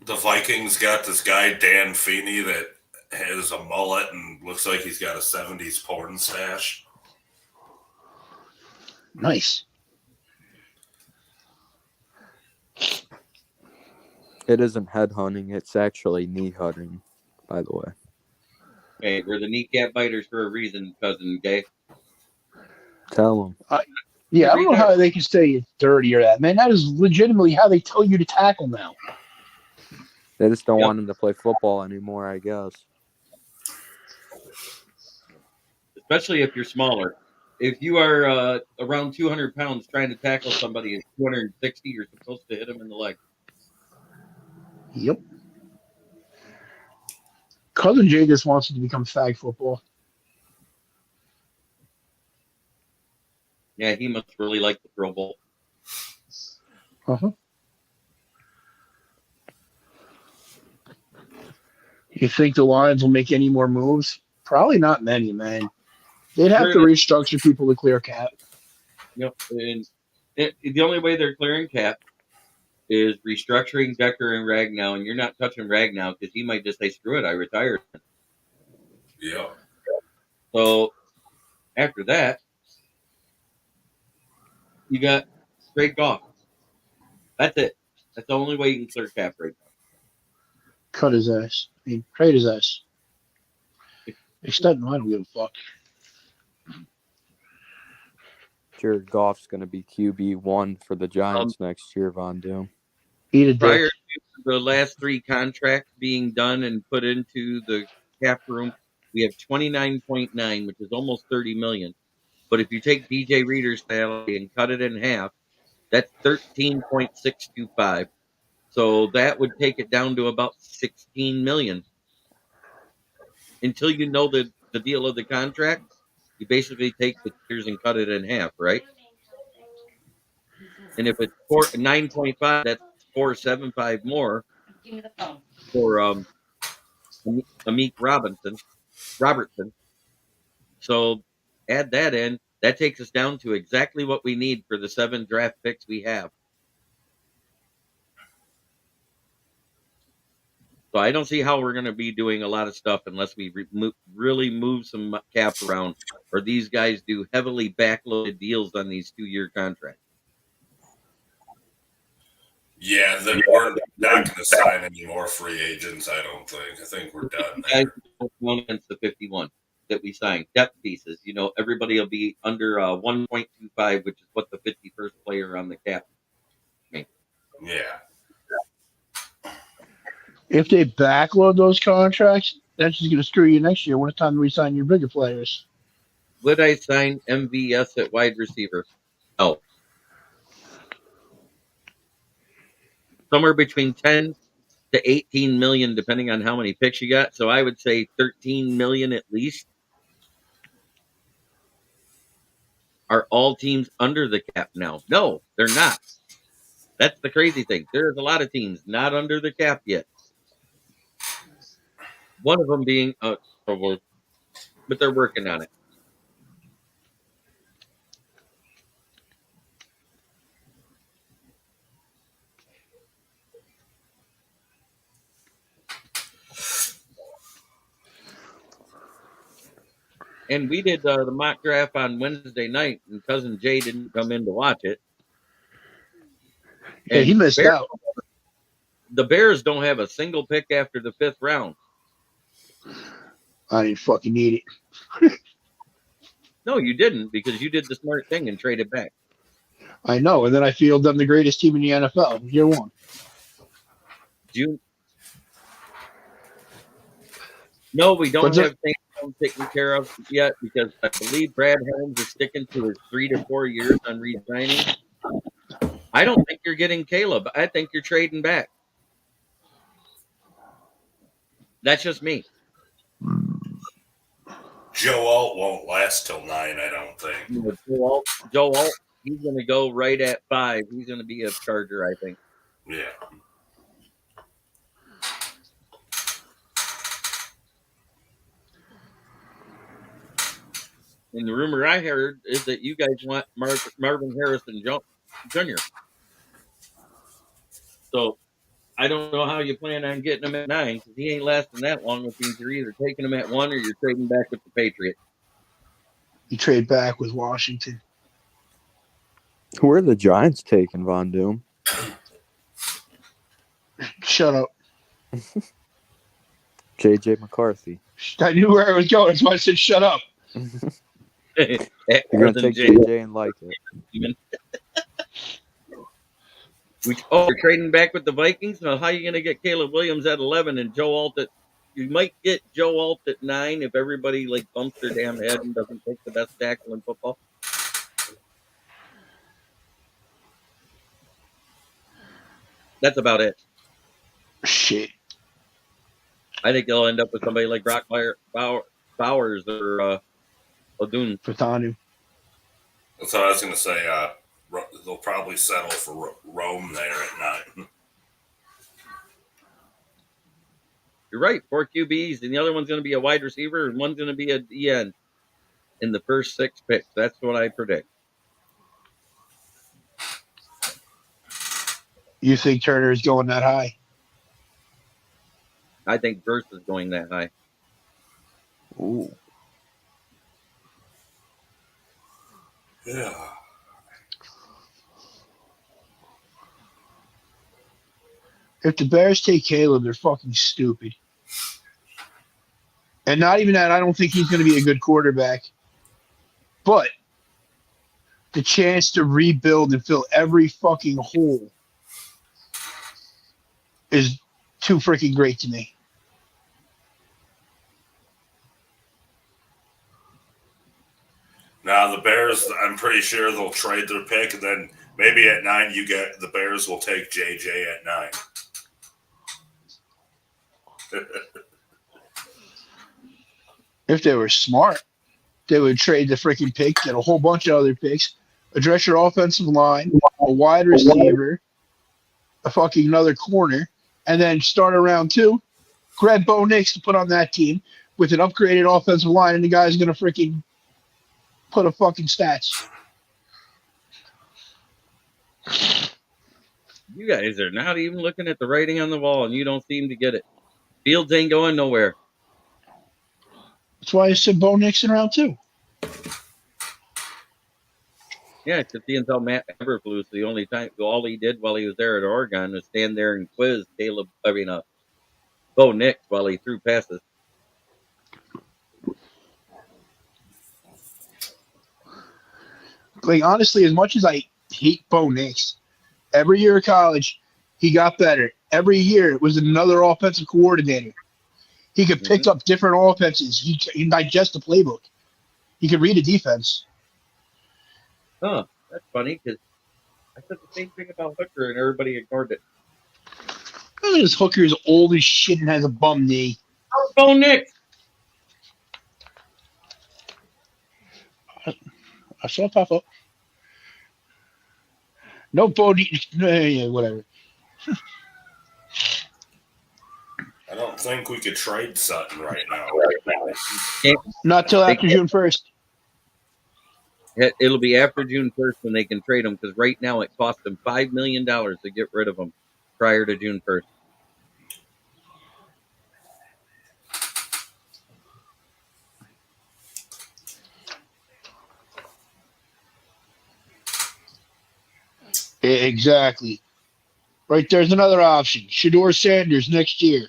The Vikings got this guy, Dan Feeney, that has a mullet and looks like he's got a 70s porn stash. Nice. It isn't headhunting, it's actually knee hunting, by the way. Hey, we're the kneecap biters for a reason, Cousin Gay. Tell them. Yeah, I don't know how they can say it's dirty or that, man. That is legitimately how they tell you to tackle now. They just don't want him to play football anymore, I guess. Especially if you're smaller. If you are around 200 pounds trying to tackle somebody at 260, you're supposed to hit him in the leg. Yep. Cousin Jay just wants it to become flag football. Yeah, he must really like the Pro Bowl. Uh-huh. You think the Lions will make any more moves? Probably not many, man. They'd have to restructure people to clear cap. Yep. And the only way they're clearing cap is restructuring Decker and Ragnow, and you're not touching Ragnow because he might just say, screw it, I retired. Yeah. So after that, you got straight Goff. That's it. That's the only way you can clear cap right now. Cut his ass. I mean, trade his ass. Except, I don't give a fuck. Jared Goff's going to be QB1 for the Giants next year, Von Doom. Prior to the last 3 contracts being done and put into the cap room, we have 29.9, which is almost 30 million. But if you take DJ Reader's salary and cut it in half, that's 13.625. So that would take it down to about 16 million. Until you know the deal of the contract, you basically take the tiers and cut it in half, right? And if it's 9.5, that's 475 more for Amik Robertson. So add that in. That takes us down to exactly what we need for the 7 draft picks we have. So I don't see how we're going to be doing a lot of stuff unless we really move some cap around, or these guys do heavily backloaded deals on these 2-year contracts. Yeah, then we're not going to sign any more free agents, I don't think. I think we're done there. Against the 51 that we signed, depth pieces. Everybody will be under 1.25, which is what the 51st player on the cap makes. Yeah. If they backload those contracts, that's just going to screw you next year when it's time to re-sign your bigger players. Would I sign MVS at wide receiver? No. Somewhere between 10 to 18 million, depending on how many picks you got. So I would say 13 million at least. Are all teams under the cap now? No, they're not. That's the crazy thing. There's a lot of teams not under the cap yet. One of them being, but they're working on it. And we did the mock draft on Wednesday night, and Cousin Jay didn't come in to watch it. Yeah, he missed out. The Bears don't have a single pick after the 5th round. I didn't fucking need it. No, you didn't, because you did the smart thing and traded back. I know, and then I feel them the greatest team in the NFL, year one. No, we don't have things taken care of yet, because I believe Brad Helms is sticking to his 3 to 4 years on re-signing. I don't think you're getting Caleb. I think you're trading back. That's just me. Joe Alt won't last till 9, I don't think. Joe Alt, he's going to go right at 5. He's going to be a Charger, I think. Yeah. And the rumor I heard is that you guys want Marvin Harrison Jr. So I don't know how you plan on getting him at 9, because he ain't lasting that long, which means you're either taking him at 1 or you're trading back with the Patriots. You trade back with Washington. Who are the Giants taking, Von Doom? Shut up. J.J. McCarthy. I knew where I was going. That's why I said shut up. You're going to take J.J. and like it. You're trading back with the Vikings? Now, how are you going to get Caleb Williams at 11 and Joe Alt at... You might get Joe Alt at 9 if everybody bumps their damn head and doesn't take the best tackle in football. That's about it. Shit. I think they'll end up with somebody like Brock Bowers or O'Doon. Fatanu. That's what I was going to say. They'll probably settle for Rome there at 9. You're right, 4 QBs, and the other one's going to be a wide receiver, and one's going to be a DN in the first 6 picks. That's what I predict. You think Turner is going that high? I think Verse is going that high. Ooh. Yeah. If the Bears take Caleb, they're fucking stupid. And not even that, I don't think he's going to be a good quarterback. But the chance to rebuild and fill every fucking hole is too freaking great to me. Now, the Bears, I'm pretty sure they'll trade their pick, and then maybe at 9, the Bears will take JJ at 9. If they were smart, they would trade the freaking pick, get a whole bunch of other picks, address your offensive line, a wide receiver, a fucking another corner, and then start around 2. Grab Bo Nix to put on that team with an upgraded offensive line, and the guy's going to freaking put a fucking stats. You guys are not even looking at the writing on the wall, and you don't seem to get it. Fields ain't going nowhere. That's why I said Bo Nix in round 2. Yeah, because he until Matt Eberflus, the only time, all he did while he was there at Oregon was stand there and quiz Bo Nix while he threw passes. Like, honestly, as much as I hate Bo Nix, every year of college, he got better. Every year it was another offensive coordinator. He could pick up different offenses. He can digest the playbook. He could read a defense. Huh, that's funny because I said the same thing about Hooker and everybody ignored it. This Hooker is old as shit and has a bum knee. Oh, Bo Nix! I saw it pop up. No Bo Nix. Yeah, whatever. I don't think we could trade Sutton right now. Not till after June 1st. It'll be after June 1st when they can trade him because right now it cost them $5 million to get rid of him prior to June 1st. Exactly. Right there's another option. Shedeur Sanders next year.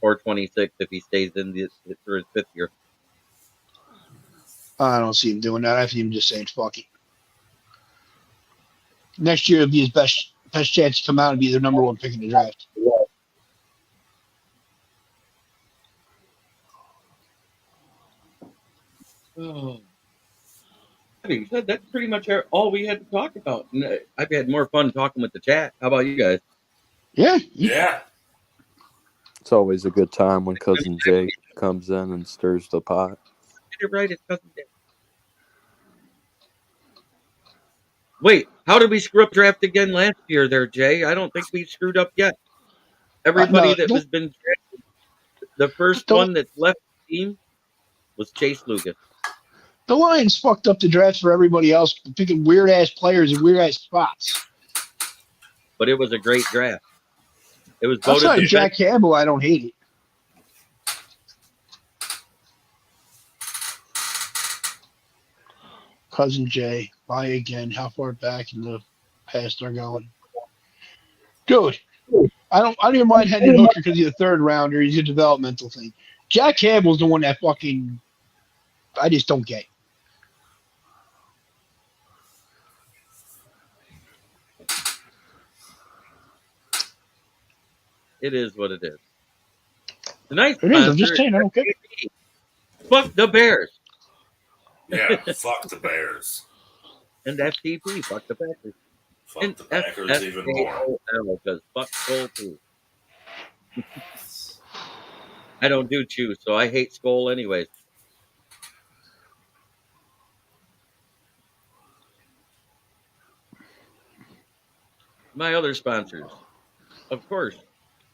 Or 26 if he stays in for his 5th year. I don't see him doing that. I see him just saying fuck it. Next year will be his best chance to come out and be the number 1 pick in the draft. Oh. Having said that's pretty much all we had to talk about. I've had more fun talking with the chat. How about you guys? Yeah. It's always a good time when Cousin Jay comes in and stirs the pot. Get it right, it's Cousin Jay. Wait, how did we screw up draft again last year there, Jay? I don't think we screwed up yet. Everybody that has been drafted, the first one that's left the team was Chase Lucas. The Lions fucked up the draft for everybody else, picking weird-ass players in weird-ass spots. But it was a great draft. It was voted outside of Jack Campbell, I don't hate it. Cousin Jay, why again? How far back in the past they're going? Dude, I don't even mind Hendon Hooker because he's a 3rd rounder. He's a developmental thing. Jack Campbell's the one that fucking I just don't get. It is what it is. Tonight's It is. I'm just saying. I don't get it. Fuck the Bears. Yeah, fuck the Bears. And FTP, fuck the Packers. Fuck and the Packers even more. Because fuck Skull too. I don't do chew, so I hate Skull anyways. My other sponsors, of course,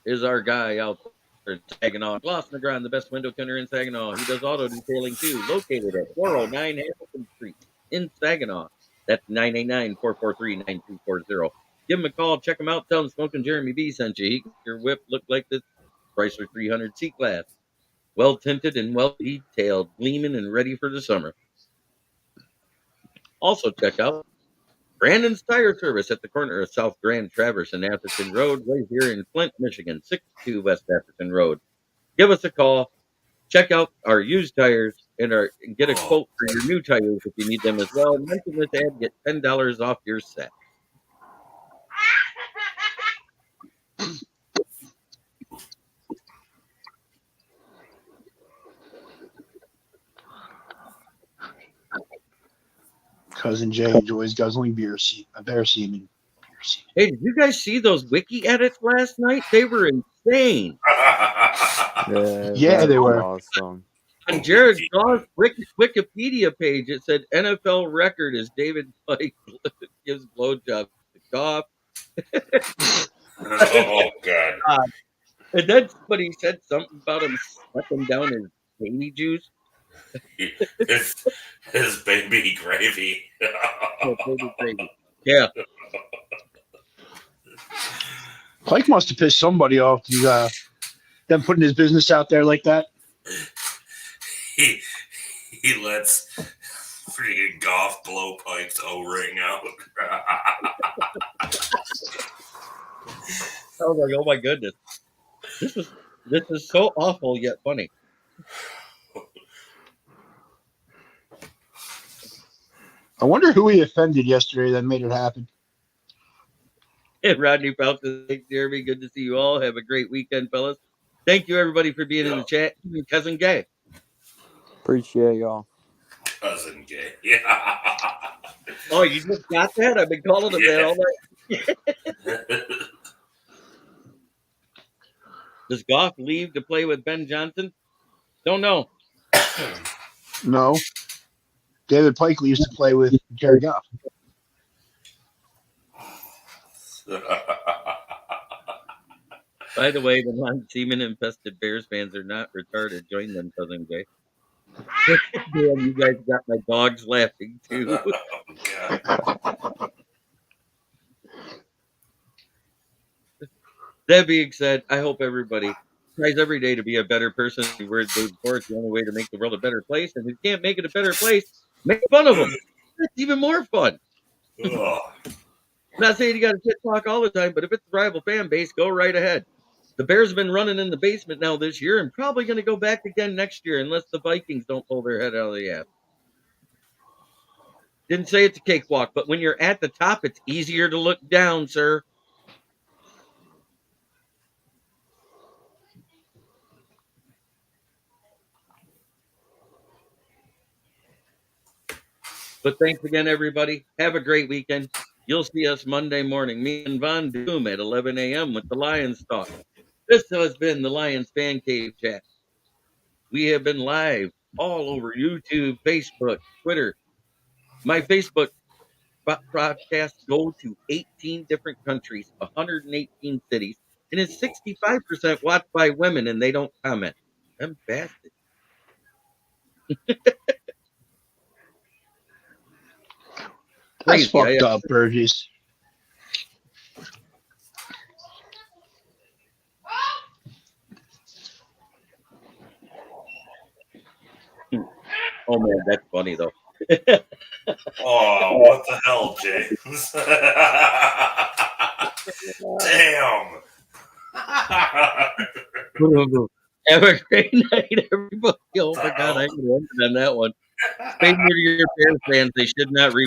is our guy out there, Saginaw. Gloss McGraw, the best window tender in Saginaw. He does auto detailing too, located at 409 Hamilton Street in Saginaw. That's 989-443-9240. Give him a call, check him out, tell him Smoking Jeremy B sent you. He can make your whip look like this Chrysler 300 C-Class. Well tinted and well detailed, gleaming and ready for the summer. Also check out Brandon's Tire Service at the corner of South Grand Traverse and Atherton Road, right here in Flint, Michigan, 62 West Atherton Road. Give us a call. Check out our used tires and get a quote for your new tires if you need them as well. Mention this ad, get $10 off your set. Cousin Jay enjoys guzzling bear semen. Hey, did you guys see those wiki edits last night? They were insane. Yeah, they were awesome. On Jared Goff's Wikipedia page, it said NFL record is David Pike gives blowjobs to Goff. Oh, God. And then somebody said something about him sucking down his baby juice. His baby gravy. Oh, baby gravy. Yeah. Pike must have pissed somebody off. Them putting his business out there like that. He lets freaking Goff blow Pike's O-ring out. I was like, oh my goodness, this is so awful yet funny. I wonder who he offended yesterday that made it happen. And Rodney Felton, thanks, Jeremy. Good to see you all. Have a great weekend, fellas. Thank you, everybody, for being in the chat. Even Cousin Gay. Appreciate y'all. Cousin Gay. Yeah. Oh, you just got that? I've been calling him that all night. Does Goff leave to play with Ben Johnson? Don't know. No. David Pike used to play with Jared Goff. By the way, the non-semen infested Bears fans are not retarded. Join them, Cousin Gay. Damn, you guys got my dogs laughing too. That being said, I hope everybody tries every day to be a better person. The word day before, it's the only way to make the world a better place. And if you can't make it a better place, make fun of them. It's even more fun. I'm not saying you got to shit talk all the time, but if it's a rival fan base, go right ahead. The Bears have been running in the basement now this year and probably going to go back again next year unless the Vikings don't pull their head out of the ass. Didn't say it's a cakewalk, but when you're at the top, it's easier to look down, sir. But thanks again, everybody. Have a great weekend. You'll see us Monday morning, me and Von Doom at 11 a.m. with the Lions Talk. This has been the Lions Fan Cave Chat. We have been live all over YouTube, Facebook, Twitter. My Facebook broadcasts go to 18 different countries, 118 cities, and is 65% watched by women, and they don't comment. Them bastards. That's fucked up, Burgess. Oh man, that's funny though. Oh, what the hell, James? Damn. Have a great night, everybody. Oh my God, I can end on that one. Stay near to your Bears fans. They should not reach